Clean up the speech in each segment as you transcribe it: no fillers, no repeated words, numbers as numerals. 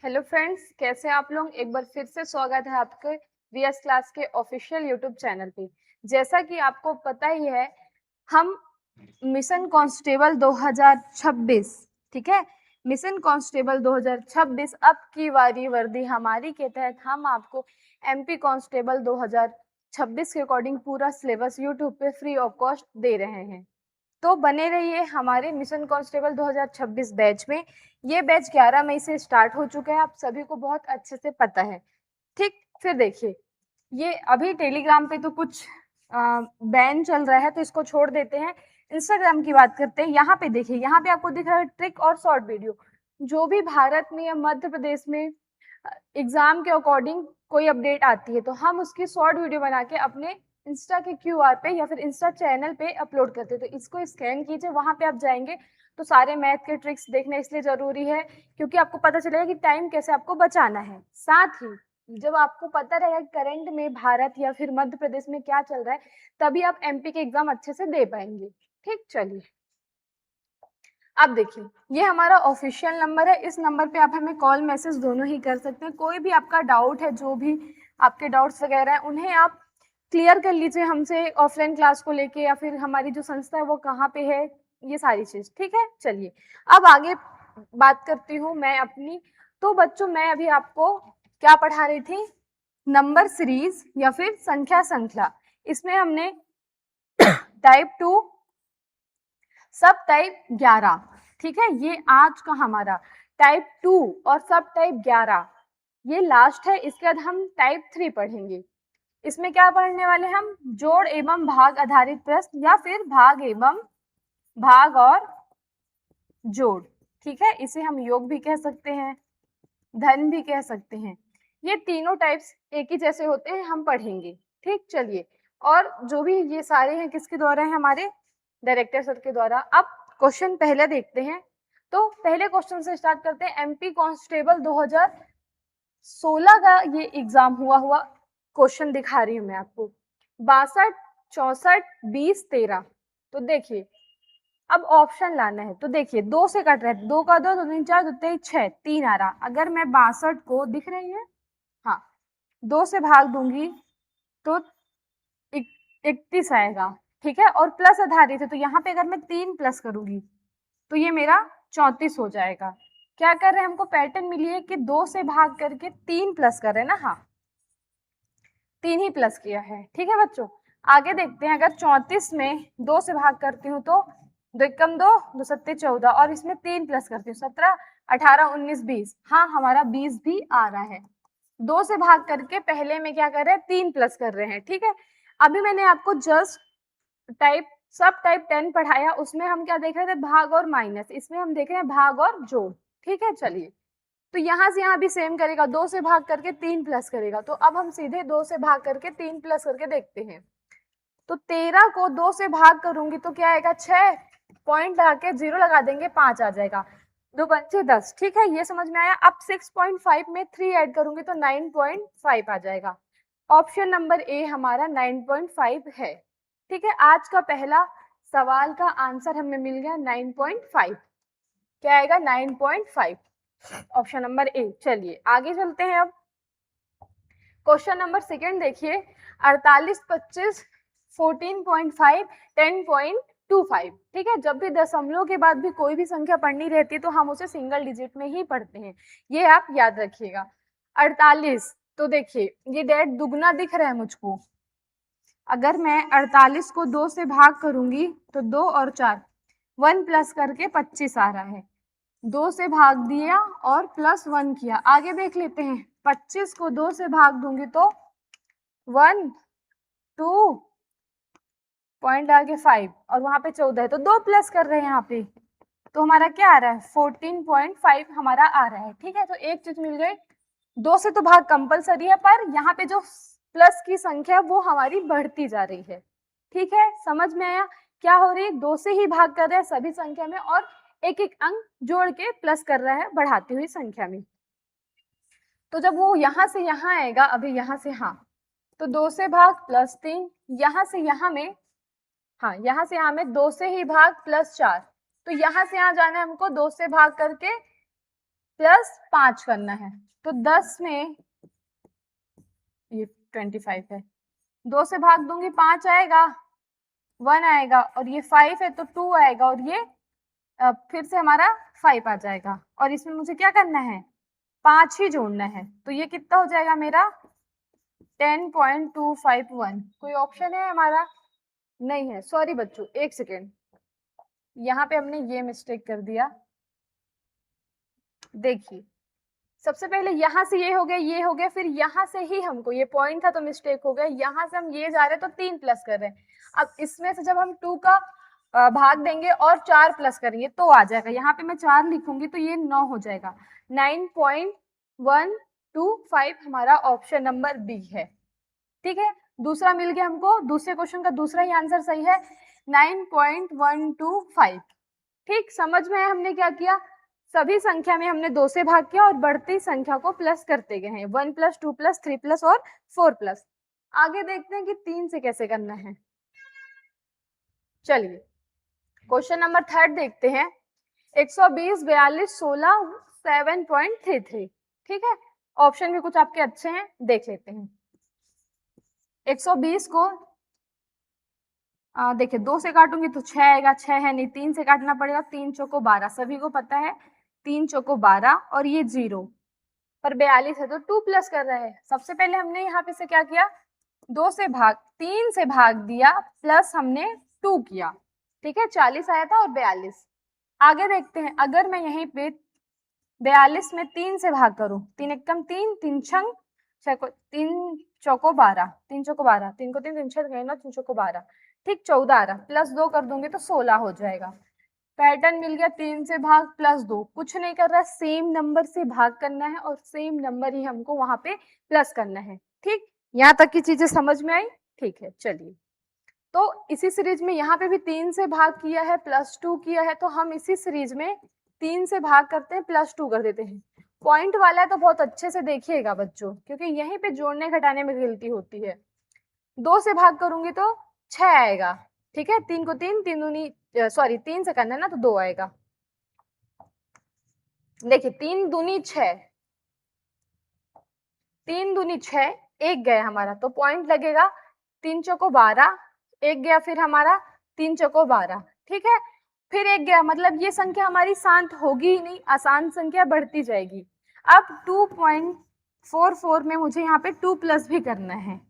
Hello friends, कैसे हैं आप लोग। एक बार फिर से स्वागत है आपके वीएस क्लास के ऑफिशियल यूट्यूब चैनल पे। जैसा कि आपको पता ही है, हम मिशन कांस्टेबल 2026, ठीक है, मिशन कांस्टेबल 2026 अब की बारी वर्दी हमारी के तहत हम आपको एमपी कांस्टेबल 2026 के अकॉर्डिंग पूरा सिलेबस यूट्यूब पे फ्री ऑफ कॉस्ट दे रहे हैं। तो बने रहिए हमारे मिशन कांस्टेबल 2026 बैच में। ये बैच 11 मई से स्टार्ट हो चुका है, आप सभी को बहुत अच्छे से पता है। ठीक, फिर देखिए, ये अभी टेलीग्राम पे तो कुछ बैन चल रहा है, तो इसको छोड़ देते हैं। इंस्टाग्राम की बात करते हैं। यहाँ पे देखिए, यहाँ पे आपको दिख रहा है ट्रिक और शॉर्ट वीडियो। जो भी भारत में या मध्य प्रदेश में एग्जाम के अकॉर्डिंग कोई अपडेट आती है, तो हम उसकी शॉर्ट वीडियो बना के अपने इंस्टा के क्यूआर पे या फिर इंस्टा चैनल पे अपलोड करते हैं। तो इसको स्कैन कीजिए, वहां पे आप जाएंगे तो सारे मैथ के ट्रिक्स देखना इसलिए जरूरी है क्योंकि आपको पता चलेगा कि टाइम कैसे आपको बचाना है। साथ ही जब आपको पता रहेगा करंट में भारत या फिर मध्य प्रदेश में क्या चल रहा है, तभी आप एमपी के एग्जाम अच्छे से दे पाएंगे। ठीक, चलिए अब देखिए, ये हमारा ऑफिशियल नंबर है। इस नंबर पे आप हमें कॉल मैसेज दोनों ही कर सकते हैं। कोई भी आपका डाउट है, जो भी आपके डाउट्स वगैरह हैं, उन्हें आप क्लियर कर लीजिए हमसे ऑफलाइन क्लास को लेके, या फिर हमारी जो संस्था है वो कहाँ पे है, ये सारी चीज। ठीक है, चलिए अब आगे बात करती हूँ मैं अपनी। तो बच्चों, मैं अभी आपको क्या पढ़ा रही थी, नंबर सीरीज या फिर संख्या श्रृंखला। इसमें हमने टाइप 2, सब टाइप 11, ठीक है, ये आज का हमारा टाइप 2 और सब टाइप 11 ये लास्ट है। इसके बाद हम टाइप 3 पढ़ेंगे। इसमें क्या पढ़ने वाले हम, जोड़ एवं भाग आधारित प्रश्न या फिर भाग एवं भाग और जोड़। ठीक है, इसे हम योग भी कह सकते हैं, धन भी कह सकते हैं। ये तीनों टाइप्स एक ही जैसे होते हैं, हम पढ़ेंगे। ठीक, चलिए, और जो भी ये सारे हैं किसके द्वारा है, हमारे डायरेक्टर सर के द्वारा। अब क्वेश्चन पहले देखते हैं। तो पहले क्वेश्चन से स्टार्ट करते हैं। एमपी कांस्टेबल 2016 का ये एग्जाम हुआ क्वेश्चन दिखा रही हूँ मैं आपको। 62, 64, 20, 13। तो देखिए, अब ऑप्शन लाना है। तो देखिए, 2 से कट रहा है, 2 का 2, 2 3 4, 2 3 6, 3 आ रहा। अगर मैं 62 को, दिख रही है, हाँ, 2 से भाग दूंगी तो 31 आएगा। ठीक है, और प्लस आधारित है, तो यहाँ पे अगर मैं 3 प्लस करूंगी तो ये मेरा 34 हो जाएगा। क्या कर रहे हैं, हमको पैटर्न मिली है कि 2 से भाग करके 3 प्लस कर रहे हैं ना। हाँ, 3 ही प्लस किया है। ठीक है बच्चों, आगे देखते हैं। अगर 34 में 2 से भाग करती हूँ तो 2 एकम 2, 2 सत्ते 14, और इसमें 3 प्लस करती हूँ 17, 18, 19, 20। हाँ, हमारा 20 भी आ रहा है। 2 से भाग करके पहले में क्या कर रहे हैं, 3 प्लस कर रहे हैं। ठीक है, अभी मैंने आपको जस्ट टाइप सब टाइप 10 पढ़ाया, उसमें हम क्या देख रहे थे, भाग और माइनस। इसमें हम देख रहे हैं भाग और जोड़। ठीक है, चलिए, तो यहाँ से यहाँ भी सेम करेगा, 2 से भाग करके 3 प्लस करेगा। तो अब हम सीधे 2 से भाग करके 3 प्लस करके देखते हैं। तो 13 को 2 से भाग करूंगी तो क्या आएगा, 6, पॉइंट लगा के 0 लगा देंगे, 5 आ जाएगा। 2 पंचे 10। ठीक है, ये समझ में आया। अब 6.5 में 3 ऐड करूंगी तो 9.5 आ जाएगा। ऑप्शन नंबर ए हमारा 9.5 है। ठीक है, आज का पहला सवाल का आंसर हमें मिल गया 9.5। क्या आएगा, 9.5, ऑप्शन नंबर ए। चलिए आगे चलते हैं। अब क्वेश्चन नंबर सेकंड देखिए, 48, 25, 14.5, 10.25। ठीक है, जब भी दशमलव के बाद भी कोई भी संख्या पढ़नी रहती है तो हम उसे सिंगल डिजिट में ही पढ़ते हैं, ये आप याद रखिएगा। 48, तो देखिए ये डेट दुगना दिख रहा है मुझको। अगर मैं 48 को 2 से भाग करूंगी तो 2 और 4, 1 प्लस करके 25 आ रहा है। 2 से भाग दिया और प्लस 1 किया। आगे देख लेते हैं, 25 को 2 से भाग दूंगी तो 1, 2, पॉइंट आगे 5, और वहां पे 14 है, तो 2 प्लस कर रहे हैं यहाँ पे, तो हमारा क्या आ रहा है, 14.5 हमारा आ रहा है। ठीक है, तो एक चीज मिल गई। 2 से तो भाग कंपलसरी है, पर यहाँ पे जो प्लस की संख्या वो हमारी बढ़ती जा रही है। ठीक है, समझ में आया, क्या हो रही है, 2 से ही भाग कर रहे हैं सभी संख्या में, और एक एक अंक जोड़ के प्लस कर रहा है बढ़ाती हुई संख्या में। तो जब वो यहाँ से यहाँ आएगा, अभी यहाँ से, हाँ, तो 2 से भाग प्लस 3, यहाँ से यहाँ में, हाँ, यहाँ से यहाँ में 2 से ही भाग प्लस 4, तो यहाँ से यहाँ जाना है हमको 2 से भाग करके प्लस 5 करना है। तो 10 में ये 25 है, 2 से भाग दूंगी 5 आएगा, 1 आएगा, और ये 5 है तो 2 आएगा, और ये फिर से हमारा 5 आ जाएगा। और इसमें मुझे क्या करना है, 5 ही जोड़ना है। तो ये कितना हो जाएगा मेरा 10.251। कोई ऑप्शन है हमारा? नहीं है, सॉरी बच्चों, एक सेकेंड, यहाँ पे हमने ये मिस्टेक कर दिया। देखिए, सबसे पहले यहाँ से ये हो गया, ये हो गया, फिर यहाँ से ही हमको ये पॉइंट था तो मिस्टेक हो गया, यहाँ से हम ये जा रहे हैं तो 3 प्लस कर रहे हैं। अब इसमें से जब हम 2 का भाग देंगे और 4 प्लस करेंगे तो आ जाएगा। यहाँ पे मैं 4 लिखूंगी तो ये 9 हो जाएगा। 9.125 हमारा ऑप्शन नंबर बी है। ठीक है, दूसरा मिल गया हमको, दूसरे क्वेश्चन का दूसरा ही आंसर सही है, 9.125। ठीक, समझ में है हमने क्या किया? सभी संख्या में हमने 2 से भाग किया और बढ़ती संख्या को प्लस करते गए हैं, 1 प्लस 2 प्लस 3 प्लस और 4 प्लस। आगे देखते हैं कि 3 से कैसे करना है। चलिए क्वेश्चन नंबर 3 देखते हैं। 120, 42, 16, 7.33। ठीक है, ऑप्शन भी कुछ आपके अच्छे हैं, देख लेते हैं। 120 को देखिए 2 से काटूंगी तो 6 आएगा, 6 है नहीं, 3 से काटना पड़ेगा, 3 चौको 12, सभी को पता है 3 चौको 12, और ये 0 पर 42 है तो 2 प्लस कर रहे हैं। सबसे पहले हमने यहाँ पे से क्या किया, 2 से भाग 3 से भाग दिया प्लस हमने 2 किया। ठीक है, 40 आया था और 42। आगे देखते हैं, अगर मैं यहीं पे 42 में 3 से भाग करूं, 3 एकम 3, 3 छंग 3 चौको 12, 3 चौको 12, 3 को 3, 3 छह 3 चौको 12, ठीक, 14 आ रहा, प्लस 2 कर दूंगी तो 16 हो जाएगा। पैटर्न मिल गया, 3 से भाग प्लस 2, कुछ नहीं कर रहा, सेम नंबर से भाग करना है और सेम नंबर ही हमको वहां पे प्लस करना है। ठीक, यहाँ तक की चीजें समझ में आई? ठीक है, चलिए, तो इसी सीरीज में यहाँ पे भी 3 से भाग किया है, प्लस 2 किया है, तो हम इसी सीरीज में 3 से भाग करते हैं, प्लस 2 कर देते हैं। पॉइंट वाला है तो बहुत अच्छे से देखिएगा बच्चों, क्योंकि यहीं पे जोड़ने घटाने में गलती होती है। 2 से भाग करूंगी तो 6 आएगा। ठीक है, 3 को 3, 3 दूनी, सॉरी 3 से करना है ना तो 2 आएगा। देखिए 3 दूनी 6, 3 दूनी 6, एक गया हमारा तो पॉइंट लगेगा, 3 चौको 12, एक गया फिर हमारा 3 चौको 12। ठीक है, फिर एक गया, मतलब ये संख्या हमारी शांत होगी ही नहीं, आसान संख्या बढ़ती जाएगी। अब 2.44 में मुझे यहाँ पे 2 प्लस भी करना है,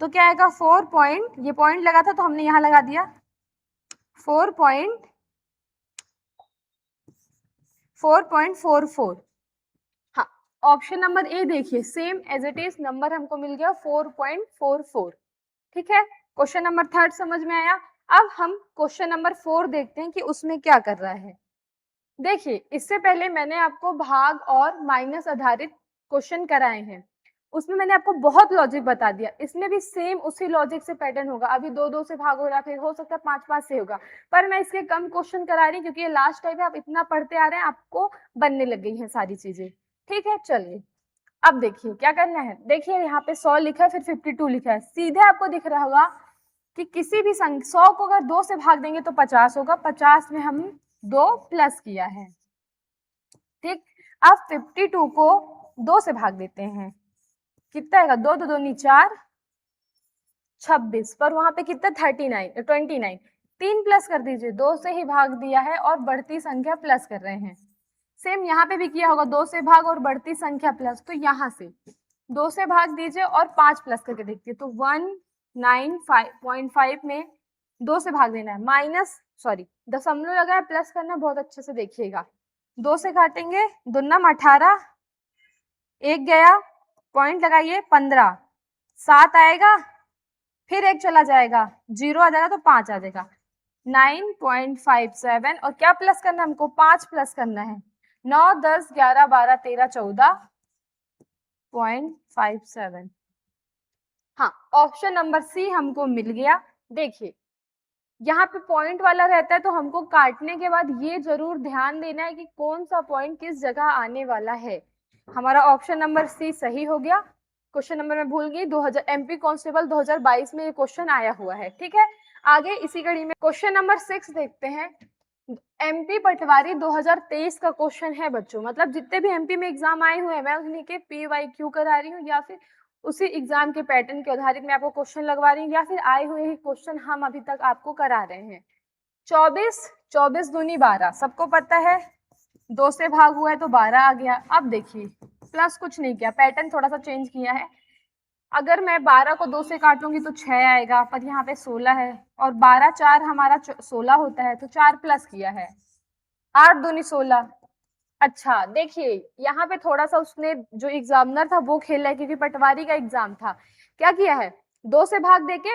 तो क्या आएगा 4 पॉइंट, ये पॉइंट लगा था तो हमने यहाँ लगा दिया 4.44। हाँ, ऑप्शन नंबर ए देखिए, same as it is number हमको मिल गया 4.44। ठीक है, क्वेश्चन नंबर 3 समझ में आया। अब हम क्वेश्चन नंबर 4 देखते हैं कि उसमें क्या कर रहा है। देखिए, इससे पहले मैंने आपको भाग और माइनस आधारित क्वेश्चन कराए हैं, उसमें मैंने आपको बहुत लॉजिक बता दिया, इसमें भी सेम उसी लॉजिक से पैटर्न होगा। अभी 2-2 से भाग हो रहा है, फिर हो सकता है 5-5 से होगा, पर मैं इसके कम क्वेश्चन करा रही हूँ क्योंकि ये लास्ट टाइम है, आप इतना पढ़ते आ रहे हैं, आपको बनने लग गई हैं सारी चीजें। ठीक है, चलिए अब देखिए क्या करना है। देखिए यहाँ पे 100 लिखा है, फिर 52 लिखा है, सीधे आपको दिख रहा होगा कि किसी भी संख्या 100 को अगर 2 से भाग देंगे तो 50 होगा, 50 में हम 2 प्लस किया है। ठीक, अब 52 को 2 से भाग देते हैं, कितना आएगा, 2 2 दूनी 4, 26, पर वहां पे कितना 29, 3 प्लस कर दीजिए, 2 से ही भाग दिया है और बढ़ती संख्या प्लस कर रहे हैं। सेम यहाँ पे भी किया होगा, 2 से भाग और बढ़ती संख्या प्लस, तो यहाँ से 2 से भाग दीजिए और 5 प्लस करके देखिए, तो 195.5 में 2 से भाग देना है, माइनस सॉरी दशमलव लगा है, प्लस करना, बहुत अच्छे से देखिएगा। 2 से काटेंगे, दुन्नम 18, एक गया, पॉइंट लगाइए 15, 7 आएगा, फिर एक चला जाएगा, 0 आ जाएगा तो 5 आ जाएगा, 9.57। और क्या प्लस करना है हमको, 5 प्लस करना है, 9 10 11 12 13 14.57। हाँ, ऑप्शन नंबर सी हमको मिल गया। देखिए यहाँ पे पॉइंट वाला रहता है तो हमको काटने के बाद ये जरूर ध्यान देना है कि कौन सा पॉइंट किस जगह आने वाला है। हमारा ऑप्शन नंबर सी सही हो गया। क्वेश्चन नंबर मैं भूल गई, 2000 एमपी कांस्टेबल 2022 में ये क्वेश्चन आया हुआ है। ठीक है, आगे इसी कड़ी में क्वेश्चन नंबर 6 देखते हैं। एमपी पटवारी 2023 का क्वेश्चन है बच्चों, मतलब जितने भी एमपी में एग्जाम आए हुए हैं मैं उन्हीं के PYQ करा रही हूँ, या फिर उसी एग्जाम के पैटर्न के आधारित मैं आपको क्वेश्चन लगवा रही हूँ, या फिर आए हुए ही क्वेश्चन हम अभी तक आपको करा रहे हैं। 24 दूनी 12, सबको पता है 2 से भाग हुआ है तो 12 आ गया। अब देखिए प्लस कुछ नहीं किया, पैटर्न थोड़ा सा चेंज किया है। अगर मैं 12 को 2 से काटूंगी तो 6 आएगा, पर यहाँ पे 16 है और 12 4 हमारा 16 होता है, तो 4 प्लस किया है, 8 दूनी 16। अच्छा देखिए यहाँ पे थोड़ा सा उसने जो एग्जामिनर था वो खेला है, क्योंकि पटवारी का एग्जाम था। क्या किया है, 2 से भाग देके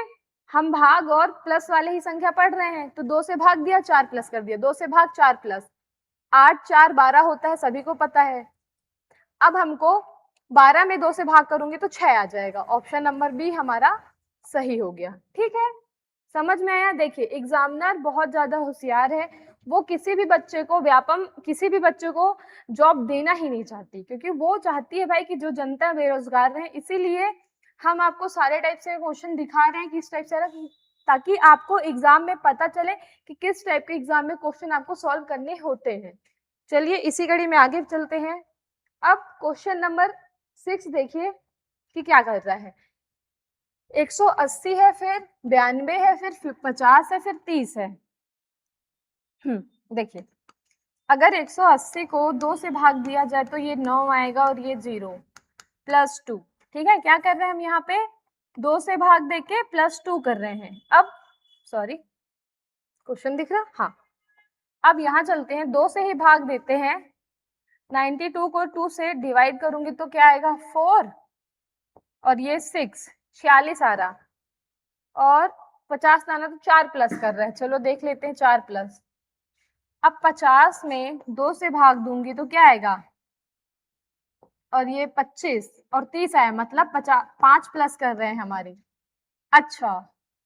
हम भाग और प्लस वाले ही संख्या पढ़ रहे हैं, तो 2 से भाग दिया 4 प्लस कर दिया, 2 से भाग 4 प्लस 8 4 12 होता है, सभी को पता है। अब हमको 12 में 2 से भाग करूंगी तो 6 आ जाएगा, ऑप्शन नंबर बी हमारा सही हो गया। ठीक है, समझ में आया। देखिए एग्जामिनर बहुत ज्यादा होशियार है, वो किसी भी बच्चे को किसी भी बच्चे को जॉब देना ही नहीं चाहती, क्योंकि वो चाहती है भाई कि जो जनता बेरोजगार रहे, इसीलिए हम आपको सारे टाइप से क्वेश्चन दिखा रहे हैं, किस टाइप से, ताकि आपको एग्जाम में पता चले कि किस टाइप के एग्जाम में क्वेश्चन आपको सॉल्व करने होते हैं। चलिए इसी कड़ी में आगे चलते हैं। अब क्वेश्चन नंबर 6 देखिए कि क्या कर रहा है। 180 है, फिर 92 है, फिर 50 है, फिर 30 है। देखिए अगर 180 को 2 से भाग दिया जाए तो ये 9 आएगा और ये 0 प्लस 2। ठीक है, क्या कर रहे हैं हम यहाँ पे, 2 से भाग देके प्लस 2 कर रहे हैं। अब सॉरी क्वेश्चन दिख रहा, हाँ। अब यहाँ चलते हैं, 2 से ही भाग देते हैं, 92 को 2 से डिवाइड करूंगी तो क्या आएगा 4 और ये 6, 46 आ रहा, और 50 लाना तो 4 प्लस कर रहा है, चलो देख लेते हैं 4 प्लस। अब 50 में 2 से भाग दूंगी तो क्या आएगा, और ये 25 और 30 आया, मतलब 5 प्लस कर रहे हैं हमारे। अच्छा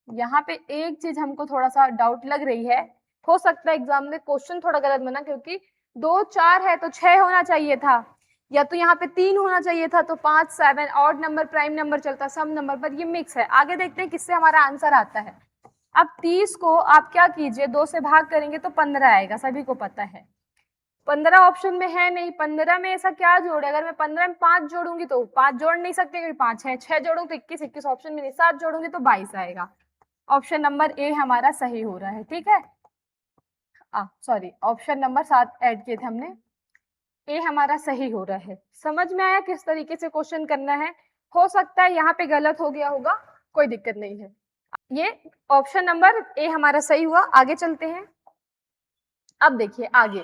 यहाँ पे एक चीज हमको थोड़ा सा डाउट लग रही है, हो सकता है एग्जाम में क्वेश्चन थोड़ा गलत बना, क्योंकि 2 4 है तो 6 होना चाहिए था, या तो यहाँ पे 3 होना चाहिए था, तो 5 7 ऑड नंबर प्राइम नंबर चलता, सम नंबर, पर ये मिक्स है। आगे देखते हैं किससे हमारा आंसर आता है। अब 30 को आप क्या कीजिए, 2 से भाग करेंगे तो 15 आएगा, सभी को पता है। 15 ऑप्शन में है नहीं, 15 में ऐसा क्या जोड़े, अगर मैं 15 में 5 जोड़ूंगी तो 5 जोड़ नहीं सकते क्योंकि 5 है, 6 जोड़ूंगी तो 21, 21 ऑप्शन में नहीं, 7 जोड़ूंगी तो 22 आएगा। ऑप्शन नंबर ए हमारा सही हो रहा है। ठीक है, सॉरी ऑप्शन नंबर 7 ऐड किए थे हमने, ए हमारा सही हो रहा है। समझ में आया किस तरीके से क्वेश्चन करना है। हो सकता है यहाँ पे गलत हो गया होगा, कोई दिक्कत नहीं है। ये ऑप्शन नंबर ए हमारा सही हुआ। आगे चलते हैं। अब देखिए आगे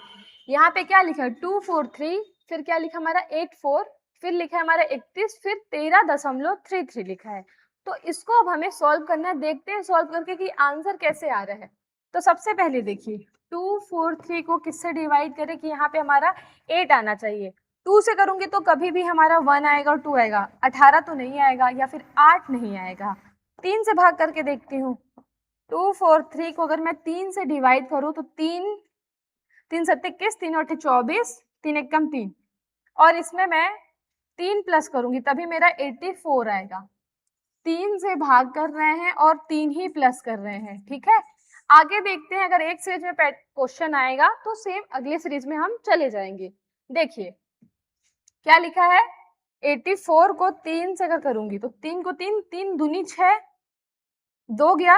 यहाँ पे क्या लिखा है 243, फिर क्या लिखा हमारा 84, फिर लिखा है हमारा 31, फिर 13.33 लिखा है। तो इसको अब हमें सॉल्व करना है, देखते हैं सॉल्व करके कि आंसर कैसे आ रहा है। तो सबसे पहले देखिए 243 को किससे डिवाइड करें कि यहाँ पे हमारा 8 आना चाहिए। 2 से करूंगी तो कभी भी हमारा 1 आएगा और 2 आएगा, 18 तो नहीं आएगा, या फिर 8 नहीं आएगा। 3 से भाग करके देखती हूँ, 243 को अगर मैं 3 से डिवाइड करूँ तो 3 3 7 21, 3 8 24, 3 1 कम 3, और इसमें मैं 3 प्लस करूंगी तभी मेरा 84 आएगा। 3 से भाग कर रहे हैं और 3 ही प्लस कर रहे हैं। ठीक है, आगे देखते हैं, अगर एक सीरीज में क्वेश्चन आएगा तो सेम अगले सीरीज में हम चले जाएंगे। देखिए क्या लिखा है, 84 को 3 से अगर करूंगी तो 3 को 3, 3 दूनी 6, 2 गया,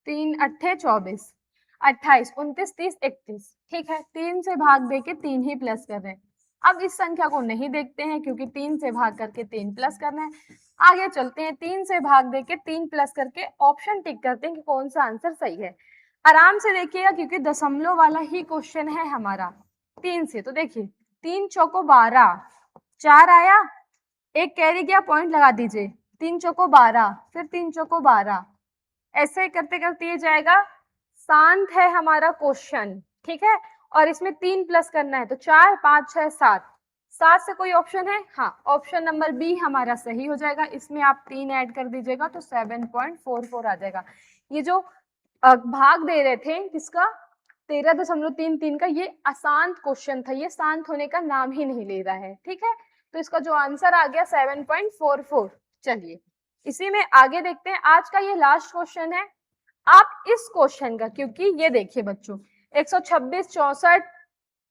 3 अट्ठे 24, 28, 29, 30, 31। ठीक है, 3 से भाग देके 3 ही प्लस कर रहे हैं। अब इस संख्या को नहीं देखते हैं क्योंकि 3 से भाग करके 3 प्लस करना है। आगे चलते हैं, 3 से भाग देके 3 प्लस करके ऑप्शन टिक करते हैं कि कौन सा आंसर सही है। आराम से देखिएगा क्योंकि दशमलव वाला ही क्वेश्चन है हमारा 3 से। तो देखिए 3 चौको 12, 4 आया, एक कैरी गया, पॉइंट लगा दीजिए, 3 चौको 12, फिर 3 चौको 12, ऐसे करते करते ये जाएगा। शांत है हमारा क्वेश्चन। ठीक है, और इसमें 3 प्लस करना है तो 4 5 6 7, 7 से कोई ऑप्शन है, हाँ ऑप्शन नंबर बी हमारा सही हो जाएगा। इसमें आप 3 ऐड कर दीजिएगा तो 7.44 आ जाएगा। ये जो भाग दे रहे थे किसका, 13.33 का, ये अशांत क्वेश्चन था, ये शांत होने का नाम ही नहीं ले रहा है। ठीक है, तो इसका जो आंसर आ गया 7.44। चलिए इसी में आगे देखते हैं। आज का ये लास्ट क्वेश्चन है। आप इस क्वेश्चन का, क्योंकि ये देखिए बच्चों 126, 64,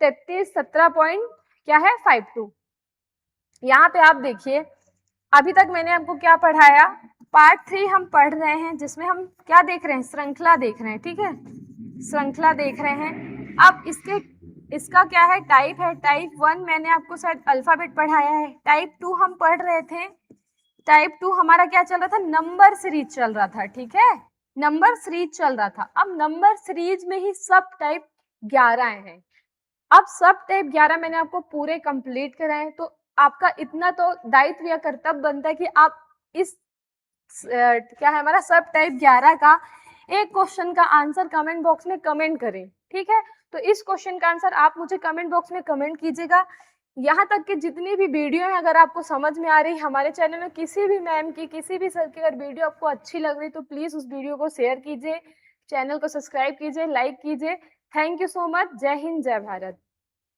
33, 17 पॉइंट क्या है 52। यहाँ पे आप देखिए अभी तक मैंने आपको क्या पढ़ाया, पार्ट 3 हम पढ़ रहे हैं जिसमें हम क्या देख रहे हैं, श्रृंखला देख रहे हैं, ठीक है, श्रृंखला देख रहे हैं। अब इसका क्या है, टाइप है, टाइप 1 मैंने आपको शायद अल्फाबेट पढ़ाया है, टाइप 2 हम पढ़ रहे थे, टाइप 2 हमारा क्या चल रहा था, नंबर सीरीज चल रहा था, ठीक है, नंबर सीरीज चल रहा था। अब नंबर सीरीज में ही सब टाइप 11 हैं। अब सब टाइप 11 मैंने आपको पूरे कंप्लीट कराए, तो आपका इतना तो दायित्व या कर्तव्य बनता है कि आप इस क्या है हमारा सब टाइप 11 का एक क्वेश्चन का आंसर कमेंट बॉक्स में कमेंट करें, ठीक है। तो इस क्वेश्चन का आंसर आप मुझे कमेंट बॉक्स में कमेंट कीजिएगा। यहाँ तक कि जितनी भी वीडियो है अगर आपको समझ में आ रही, हमारे चैनल में किसी भी मैम की, किसी भी सर की अगर वीडियो आपको अच्छी लग रही तो प्लीज उस वीडियो को शेयर कीजिए, चैनल को सब्सक्राइब कीजिए, लाइक कीजिए। Thank you so much. जय हिंद, जय भारत।